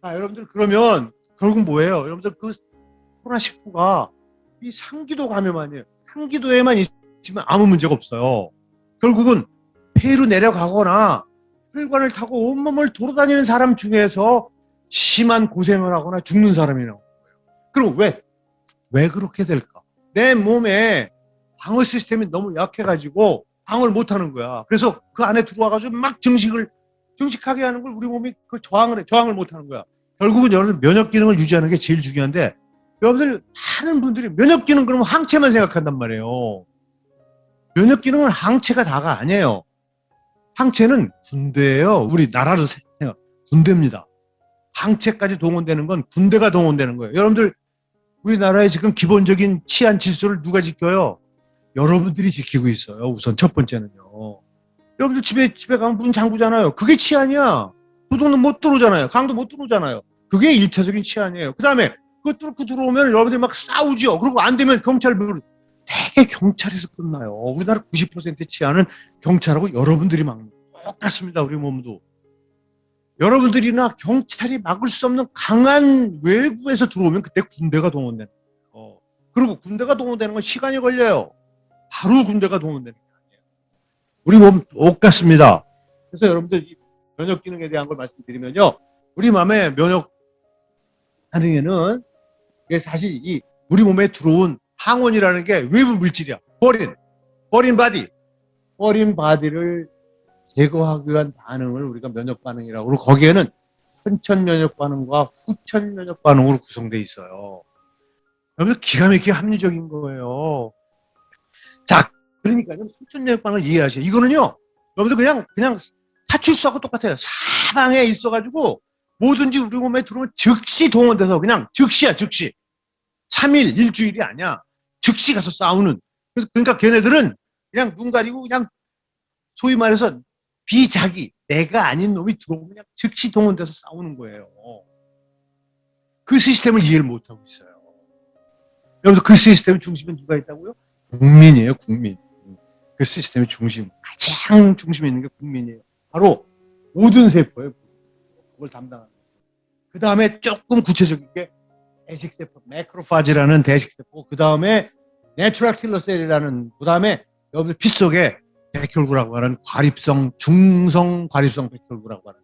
자, 여러분들 그러면 결국 뭐예요? 여러분들 그 코로나19가 이 상기도 감염 아니에요. 상기도에만 있으면 아무 문제가 없어요. 결국은 폐로 내려가거나 혈관을 타고 온몸을 돌아다니는 사람 중에서 심한 고생을 하거나 죽는 사람이 나오는 거예요. 그리고 왜 그렇게 될까? 내 몸에 방어 시스템이 너무 약해가지고 방어를 못하는 거야. 그래서 그 안에 들어와가지고 막 증식하게 하는 걸 우리 몸이 그 저항을 못하는 거야. 결국은 여러분 면역 기능을 유지하는 게 제일 중요한데, 여러분들 많은 분들이 면역 기능 그러면 항체만 생각한단 말이에요. 면역 기능은 항체가 다가 아니에요. 항체는 군대예요. 우리 나라로 생각, 군대입니다. 항체까지 동원되는 건 군대가 동원되는 거예요. 여러분들 우리나라의 지금 기본적인 치안 질서를 누가 지켜요? 여러분들이 지키고 있어요. 우선 첫 번째는요. 여러분들 집에 가면 문 잠그잖아요. 그게 치안이야. 도둑은 못 들어오잖아요. 강도 못 들어오잖아요. 그게 1차적인 치안이에요. 그 다음에 그거 뚫고 들어오면 여러분들이 막 싸우죠. 그리고 안 되면 경찰 되게 경찰에서 끝나요. 우리나라 90%의 치안은 경찰하고 여러분들이 막는 거예요. 똑같습니다. 우리 몸도. 여러분들이나 경찰이 막을 수 없는 강한 외부에서 들어오면 그때 군대가 동원되는 거예요. 그리고 군대가 동원되는 건 시간이 걸려요. 바로 군대가 동원되는 게 아니에요. 우리 몸 똑같습니다. 그래서 여러분들 이 면역 기능에 대한 걸 말씀드리면요. 우리 몸의 면역 반응에는 사실 이 우리 몸에 들어온 항원이라는 게 외부 물질이야. foreign body를 제거하기 위한 반응을 우리가 면역 반응이라고 그러고, 거기에는 선천 면역 반응과 후천 면역 반응으로 구성되어 있어요. 여러분들 기가 막히게 합리적인 거예요. 자, 그러니까 선천 면역 반응을 이해하셔요. 이거는요, 여러분들 그냥 파출소하고 똑같아요. 사방에 있어가지고 뭐든지 우리 몸에 들어오면 즉시 동원돼서 그냥 즉시야, 즉시. 3일, 일주일이 아니야. 즉시 가서 싸우는. 그래서 그러니까 걔네들은 그냥 눈 가리고 그냥 소위 말해서 비자기, 내가 아닌 놈이 들어오면 그냥 즉시 동원돼서 싸우는 거예요. 그 시스템을 이해를 못하고 있어요. 여러분들 그 시스템 중심에 누가 있다고요? 국민이에요, 국민. 그 시스템의 중심, 가장 중심에 있는 게 국민이에요. 바로 모든 세포예요. 그걸 담당하는 거예요. 그 다음에 조금 구체적인 게 대식세포, 매크로파지라는 대식세포, 그 다음에 내추럴 킬러 셀이라는, 그 다음에 여러분들 피 속에 백혈구라고 하는 중성 과립성 백혈구라고 하는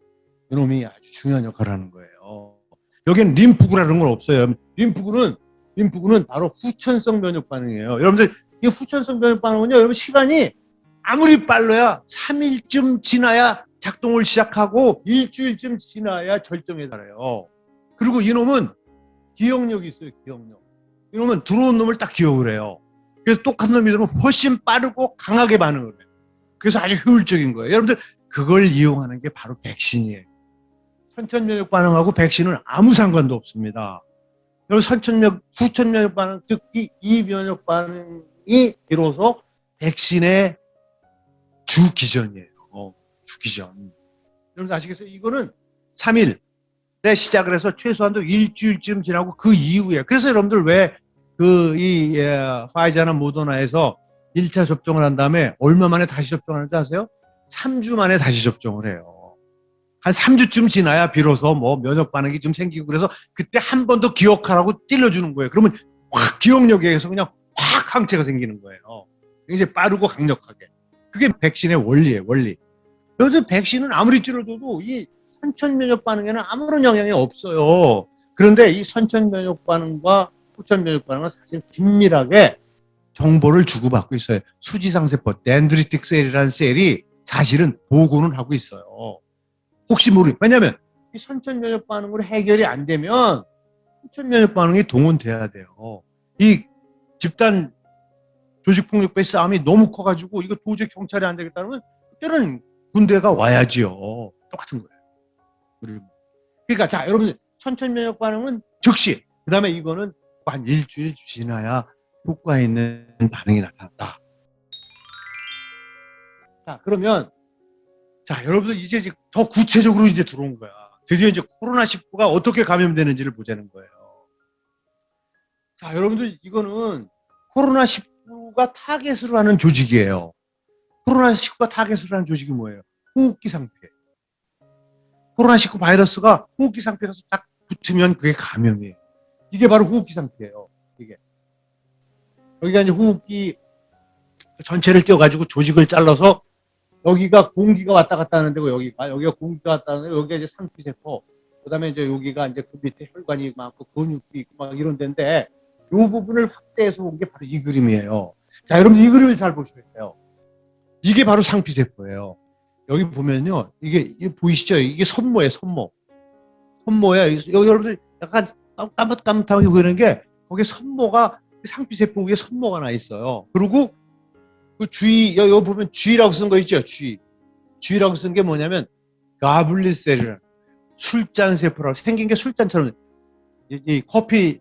이놈이 아주 중요한 역할을 하는 거예요. 여기엔 림프구라는 건 없어요. 림프구는 바로 후천성 면역 반응이에요. 여러분들 이 후천성 면역 반응은요, 여러분 시간이 아무리 빨라야 3일쯤 지나야 작동을 시작하고 일주일쯤 지나야 절정에 달해요. 그리고 이놈은 기억력이 있어요, 기억력. 이놈은 들어온 놈을 딱 기억을 해요. 그래서 똑같은 놈이 들어오면 훨씬 빠르고 강하게 반응을 해요. 그래서 아주 효율적인 거예요. 여러분들 그걸 이용하는 게 바로 백신이에요. 선천 면역 반응하고 백신은 아무 상관도 없습니다. 여러분 후천 면역 반응, 특히 이 면역 반응이 비로소 백신의 주기전이에요. 주기전. 여러분 아시겠어요? 이거는 3일에 시작을 해서 최소한도 일주일쯤 지나고 그 이후에. 그래서 여러분들 왜 파이자나 모더나에서 1차 접종을 한 다음에 얼마 만에 다시 접종하는지 아세요? 3주 만에 다시 접종을 해요. 한 3주쯤 지나야 비로소 면역 반응이 좀 생기고, 그래서 그때 한 번 더 기억하라고 찔러주는 거예요. 그러면 확 기억력에 의해서 그냥 확 항체가 생기는 거예요. 굉장히 빠르고 강력하게. 그게 백신의 원리예요, 원리. 요즘 백신은 아무리 찔러줘도 이 선천 면역 반응에는 아무런 영향이 없어요. 그런데 이 선천 면역 반응과 후천 면역 반응은 사실 긴밀하게 정보를 주고받고 있어요. 수지상세포, 덴드리틱 셀이라는 셀이 사실은 보고는 하고 있어요. 혹시 왜냐하면 이 선천 면역 반응으로 해결이 안 되면 후천 면역 반응이 동원돼야 돼요. 이 집단 조직폭력배의 싸움이 너무 커가지고 이거 도저히 경찰이 안 되겠다는 건 그때는 군대가 와야지요. 똑같은 거예요. 그러니까 자, 여러분 선천 면역 반응은 즉시, 그 다음에 이거는 한 일주일 지나야 효과 있는 반응이 나타났다. 자, 그러면 여러분들 이제 더 구체적으로 이제 들어온 거야. 드디어 이제 코로나19가 어떻게 감염되는지를 보자는 거예요. 자, 여러분들 이거는 코로나19가 타겟으로 하는 조직이에요. 코로나19가 타겟으로 하는 조직이 뭐예요? 호흡기 상태. 코로나19 바이러스가 호흡기 상태에서 딱 붙으면 그게 감염이에요. 이게 바로 호흡기 상태예요. 이게. 여기가 이제 호흡기 전체를 띄워가지고 조직을 잘라서 여기가 공기가 왔다 갔다 하는 데고 여기가 공기가 왔다 하는 데고 여기가 이제 상피세포. 그 다음에 이제 여기가 이제 그 밑에 혈관이 많고 근육도 있고 막 이런 데인데 이 부분을 확대해서 본 게 바로 이 그림이에요. 자, 여러분 이 그림을 잘 보셔야 돼요. 이게 바로 상피세포예요. 여기 보면요. 이게 보이시죠? 이게 선모예요, 선모. 선모야. 여러분들 약간 까뭇까뭇하게 보이는 게 거기에 선모가 상피세포 위에 선모가 나 있어요. 그리고 그 주위, 여기 보면 G라고 쓴 거 있죠? G. G라고 쓴 게 뭐냐면 가블리셀이라는 술잔세포라고 생긴 게 술잔처럼 이 커피,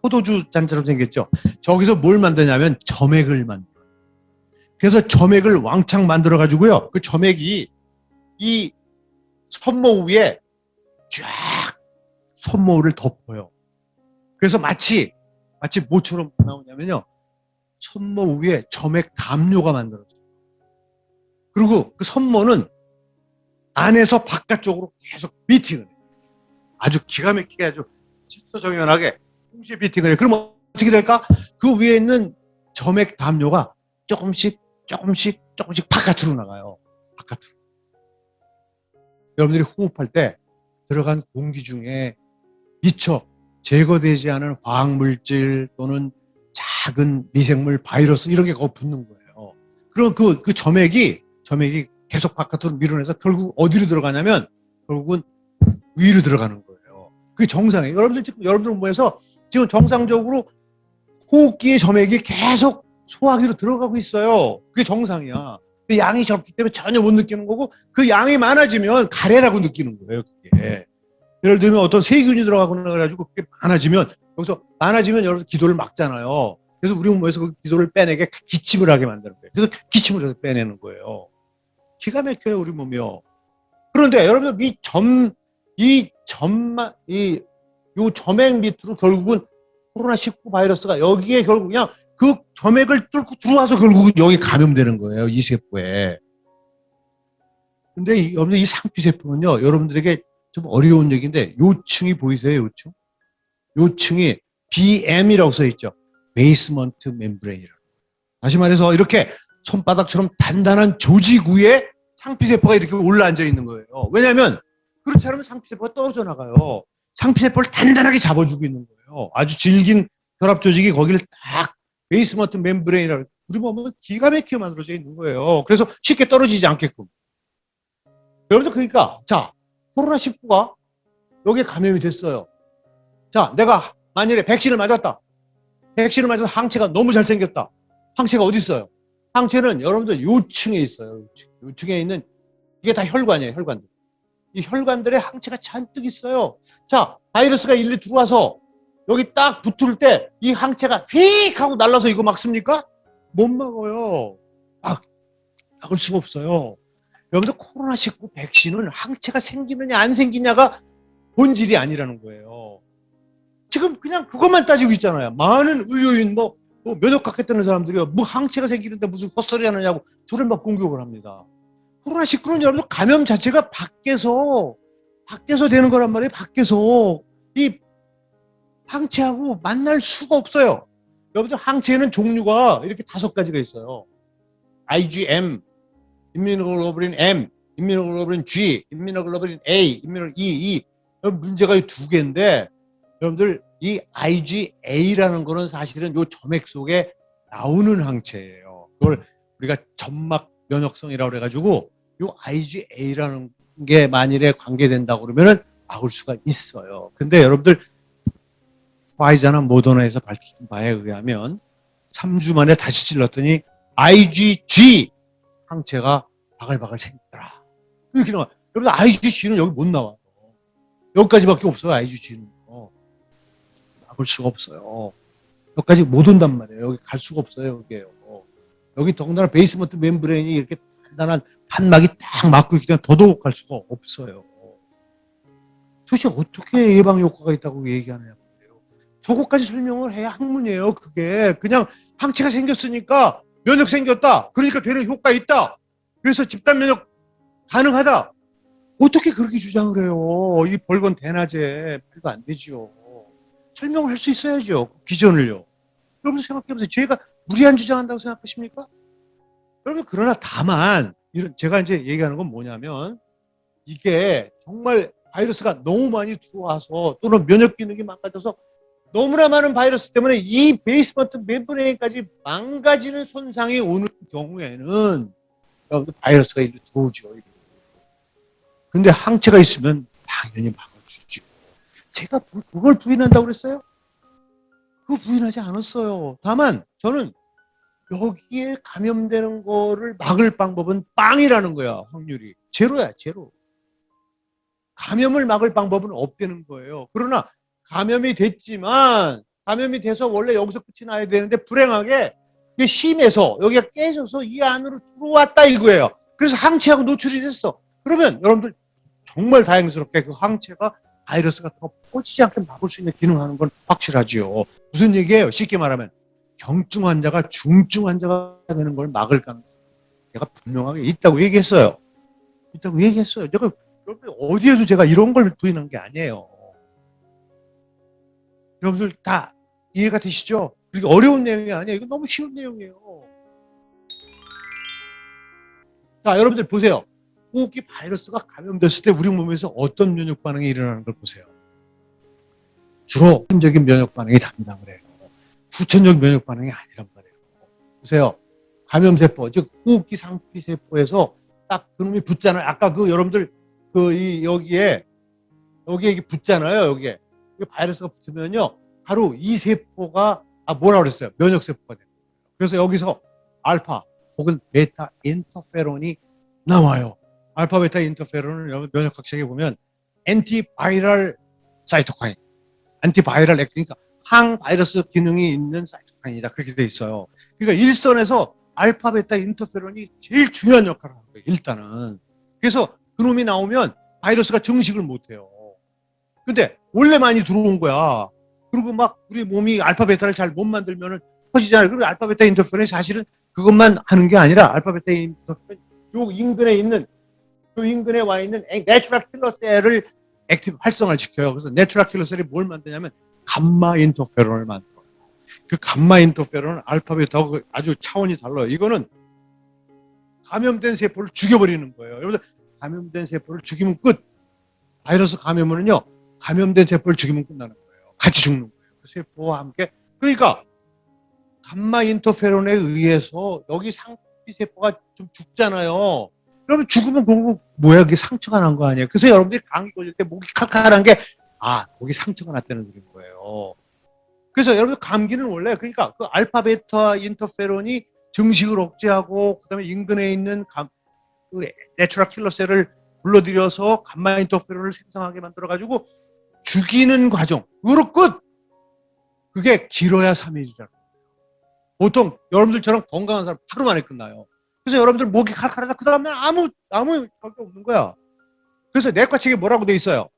포도주 잔처럼 생겼죠? 저기서 뭘 만드냐면 점액을 만들어요. 그래서 점액을 왕창 만들어 가지고요. 그 점액이 이 선모 위에 쫙 선모를 덮어요. 그래서 마치 뭐처럼 나오냐면요. 선모 위에 점액 담요가 만들어져요. 그리고 그 선모는 안에서 바깥쪽으로 계속 비팅을 해요. 아주 기가 막히게 아주 십서정연하게 동시에 비팅을 해요. 그럼 어떻게 될까? 그 위에 있는 점액 담요가 조금씩 바깥으로 나가요. 바깥으로. 여러분들이 호흡할 때 들어간 공기 중에 미처 제거되지 않은 화학물질 또는 작은 미생물, 바이러스 이런 게 거기 붙는 거예요. 그럼 그 점액이 계속 바깥으로 밀어내서 결국 어디로 들어가냐면 결국은 위로 들어가는 거예요. 그게 정상이에요. 여러분들 몸에서 지금 정상적으로 호흡기의 점액이 계속 소화기로 들어가고 있어요. 그게 정상이야. 그 양이 적기 때문에 전혀 못 느끼는 거고 그 양이 많아지면 가래라고 느끼는 거예요. 그게. 예를 들면 어떤 세균이 들어가거나 그래가지고 그게 많아지면 여러분 기도를 막잖아요. 그래서 우리 몸에서 그 기도를 빼내게 기침을 하게 만드는 거예요. 그래서 기침을 해서 빼내는 거예요. 기가 막혀요, 우리 몸이요. 그런데 여러분들 요 점액 밑으로 결국은 코로나19 바이러스가 여기에 결국 그냥 그 점액을 뚫고 들어와서 결국은 여기 감염되는 거예요, 이 세포에. 근데 여러분들 이 상피세포는요, 여러분들에게 좀 어려운 얘기인데, 요층이 보이세요, 요층? 요층이 BM이라고 써있죠. 베이스먼트 멤브레인이라고. 다시 말해서 이렇게 손바닥처럼 단단한 조직 위에 상피세포가 이렇게 올라앉아 있는 거예요. 왜냐하면 그렇지 않으면 상피세포가 떨어져 나가요. 상피세포를 단단하게 잡아주고 있는 거예요. 아주 질긴 혈압 조직이 거기를 딱 베이스먼트 멤브레인이라고. 우리 몸은 기가 막히게 만들어져 있는 거예요. 그래서 쉽게 떨어지지 않게끔. 여러분들 그러니까 자, 코로나19가 여기에 감염이 됐어요. 자, 내가 만일에 백신을 맞았다. 백신을 맞아서 항체가 너무 잘생겼다. 항체가 어디 있어요? 항체는 여러분들 요층에 있어요. 요층에 있는 이게 다 혈관이에요. 혈관들. 이 혈관들에 항체가 잔뜩 있어요. 자, 바이러스가 일리 들어와서 여기 딱 붙을 때 이 항체가 휙 하고 날라서 이거 막습니까? 못 막아요. 막을 수가 없어요. 여러분들 코로나19 백신은 항체가 생기느냐 안 생기냐가 본질이 아니라는 거예요. 지금 그냥 그것만 따지고 있잖아요. 많은 의료인 뭐 면역학회 뜨는 사람들이요. 뭐 항체가 생기는데 무슨 헛소리 하느냐고 저를 막 공격을 합니다. 코로나19는 여러분들 감염 자체가 밖에서 되는 거란 말이에요. 밖에서. 이 항체하고 만날 수가 없어요. 여러분들 항체에는 종류가 이렇게 5가지가 있어요. IgM, 임뮤노글로불린 M, 임뮤노글로불린 G, 임뮤노글로불린 A, 임뮤노글로불린 E. 문제가 2개인데 여러분들 이 IgA라는 거는 사실은 요 점액 속에 나오는 항체예요. 그걸 우리가 점막 면역성이라고 그래가지고 요 IgA라는 게 만일에 관계된다고 그러면은 막을 수가 있어요. 근데 여러분들 화이자나 모더나에서 밝힌 바에 의하면 3주 만에 다시 찔렀더니 IgG 항체가 바글바글 생겼더라. 이렇게 나와. 여러분 IgG는 여기 못 나와요. 여기까지밖에 없어요. IgG는. 막을 수가 없어요. 여기까지 못 온단 말이에요. 여기 갈 수가 없어요. 여기에요. 여기 더군다나 베이스먼트 멤브레인이 이렇게 단단한 판막이 딱 막고 있기 때문에 더더욱 갈 수가 없어요. 도대체 어떻게 예방 효과가 있다고 얘기하느냐. 저거까지 설명을 해야 학문이에요. 그게 그냥 항체가 생겼으니까 면역 생겼다. 그러니까 되는 효과 있다. 그래서 집단 면역 가능하다. 어떻게 그렇게 주장을 해요? 이 벌건 대낮에 말도 안 되지요. 설명을 할 수 있어야죠. 기전을요. 여러분 생각해보세요. 제가 무리한 주장한다고 생각하십니까? 여러분 그러나 다만 이런 제가 이제 얘기하는 건 뭐냐면 이게 정말 바이러스가 너무 많이 들어와서 또는 면역 기능이 망가져서 너무나 많은 바이러스 때문에 이 베이스먼트 멤브레인까지 망가지는 손상이 오는 경우에는 여러분들 바이러스가 일로 들어오죠. 근데 항체가 있으면 당연히 막아주죠. 제가 그걸 부인한다고 그랬어요? 그거 부인하지 않았어요. 다만 저는 여기에 감염되는 거를 막을 방법은 빵이라는 거야. 확률이. 제로야, 제로. 감염을 막을 방법은 없다는 거예요. 그러나 감염이 됐지만 감염이 돼서 원래 여기서 끝이 나야 되는데 불행하게 이게 심해서 여기가 깨져서 이 안으로 들어왔다 이거예요. 그래서 항체하고 노출이 됐어. 그러면 여러분들 정말 다행스럽게 그 항체가 바이러스가 더 퍼지지 않게 막을 수 있는 기능하는 건 확실하지요. 무슨 얘기예요? 쉽게 말하면 경증 환자가 중증 환자가 되는 걸 막을 가능성이 제가 분명하게 있다고 얘기했어요. 있다고 얘기했어요. 제가 여러분들 어디에서 제가 이런 걸 부인한 게 아니에요. 여러분들 다 이해가 되시죠? 그렇게 어려운 내용이 아니에요. 이거 너무 쉬운 내용이에요. 자, 여러분들 보세요. 호흡기 바이러스가 감염됐을 때 우리 몸에서 어떤 면역 반응이 일어나는 걸 보세요. 주로 후천적인 면역 반응이 답니다. 그래요. 후천적 면역 반응이 아니란 말이에요. 보세요. 감염세포, 즉 호흡기 상피세포에서 딱 그놈이 붙잖아요. 아까 그 여러분들 여기에 이게 붙잖아요. 여기에 바이러스가 붙으면요, 바로 이 세포가 뭐라 그랬어요? 면역세포가 돼요. 그래서 여기서 알파 혹은 베타 인터페론이 나와요. 알파 베타 인터페론은 면역학책에 보면 엔티바이럴 사이토카인, 안티바이럴 액, 그러니까 항바이러스 기능이 있는 사이토카인이다. 그렇게 돼 있어요. 그러니까 일선에서 알파 베타 인터페론이 제일 중요한 역할을 하는 거예요. 일단은. 그래서 그놈이 나오면 바이러스가 증식을 못 해요. 근데 원래 많이 들어온 거야. 그리고 막 우리 몸이 알파 베타를 잘 못 만들면은 퍼지잖아요. 그리고 알파 베타 인터페론이 사실은 그것만 하는 게 아니라 알파 베타 인터페론 요 인근에 와 있는 내추럴 킬러 셀을 액티브 활성화를 시켜요. 그래서 내추럴 킬러 셀이 뭘 만드냐면 감마 인터페론을 만들어요. 그 감마 인터페론은 알파 베타하고 아주 차원이 달라요. 이거는 감염된 세포를 죽여버리는 거예요. 여러분들 감염된 세포를 죽이면 끝. 바이러스 감염은요, 감염된 세포를 죽이면 끝나는 거예요. 같이 죽는 거예요. 그 세포와 함께. 그러니까 감마 인터페론에 의해서 여기 상피 세포가 좀 죽잖아요. 그러면 죽으면 그거 뭐야? 그게 상처가 난 거 아니에요? 그래서 여러분들이 감기 걸릴 때 목이 칼칼한 게 목이 상처가 났다는 그런 거예요. 그래서 여러분 감기는 원래 그러니까 그 알파 베타 인터페론이 증식을 억제하고 그다음에 인근에 있는 그 내추럴 킬러 셀을 불러들여서 감마 인터페론을 생성하게 만들어 가지고 죽이는 과정. 으로 끝. 그게 길어야 3일이라고. 보통 여러분들처럼 건강한 사람 하루 만에 끝나요. 그래서 여러분들 목이 칼칼하다 그 다음날 아무 별게 없는 거야. 그래서 내과 책에 뭐라고 돼 있어요?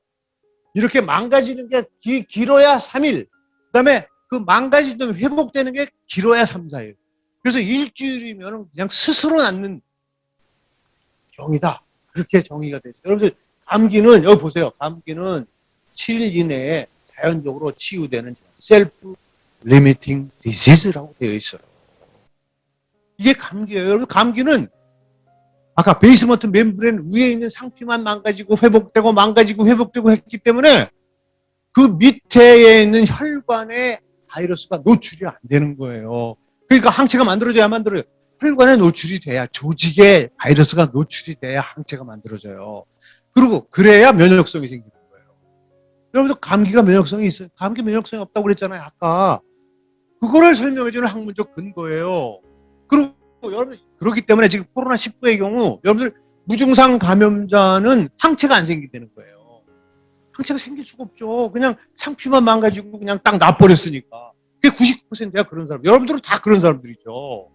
이렇게 망가지는 게 길어야 3일. 그다음에 그 망가지든 회복되는 게 길어야 3, 4일. 그래서 일주일이면 그냥 스스로 낫는 병이다. 그렇게 정의가 됐어요. 여러분들 감기는 여기 보세요. 감기는 7일 이내에 자연적으로 치유되는 셀프 리미팅 디시즈라고 되어 있어요. 이게 감기예요. 여러분 감기는 아까 베이스먼트 멤브레인 위에 있는 상피만 망가지고 회복되고 망가지고 회복되고 했기 때문에 그 밑에 있는 혈관에 바이러스가 노출이 안 되는 거예요. 그러니까 항체가 만들어져야 만들어요. 혈관에 노출이 돼야, 조직에 바이러스가 노출이 돼야 항체가 만들어져요. 그리고 그래야 면역성이 생기는 거예요. 여러분들 감기가 면역성이 있어요? 감기 면역성이 없다고 그랬잖아요. 아까 그거를 설명해주는 학문적 근거예요. 그리고 여러분 그렇기 때문에 지금 코로나19의 경우 여러분들 무증상 감염자는 항체가 안 생긴다는 거예요. 항체가 생길 수가 없죠. 그냥 상피만 망가지고 그냥 딱 놔버렸으니까. 그게 99%야 그런 사람. 여러분들은 다 그런 사람들이죠.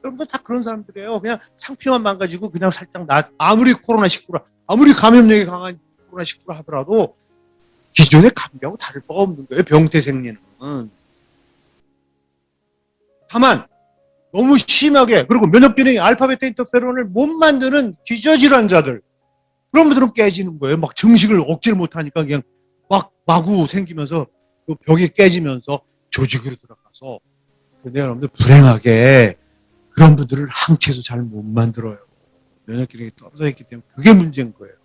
여러분들 다 그런 사람들이에요. 그냥 상피만 망가지고 그냥 살짝 아무리 코로나19라 아무리 감염력이 강한 코로나19라 하더라도 기존의 감기하고 다를 바가 없는 거예요. 병태 생리는. 다만 너무 심하게 그리고 면역 기능이 알파 베타 인터페론을 못 만드는 기저질환자들 그런 분들은 깨지는 거예요. 막 증식을 억지를 못하니까 그냥 막 마구 생기면서 그 벽이 깨지면서 조직으로 들어가서. 근데 여러분들 불행하게 그런 분들을 항체도 잘 못 만들어요. 면역 기능이 떨어져 있기 때문에 그게 문제인 거예요.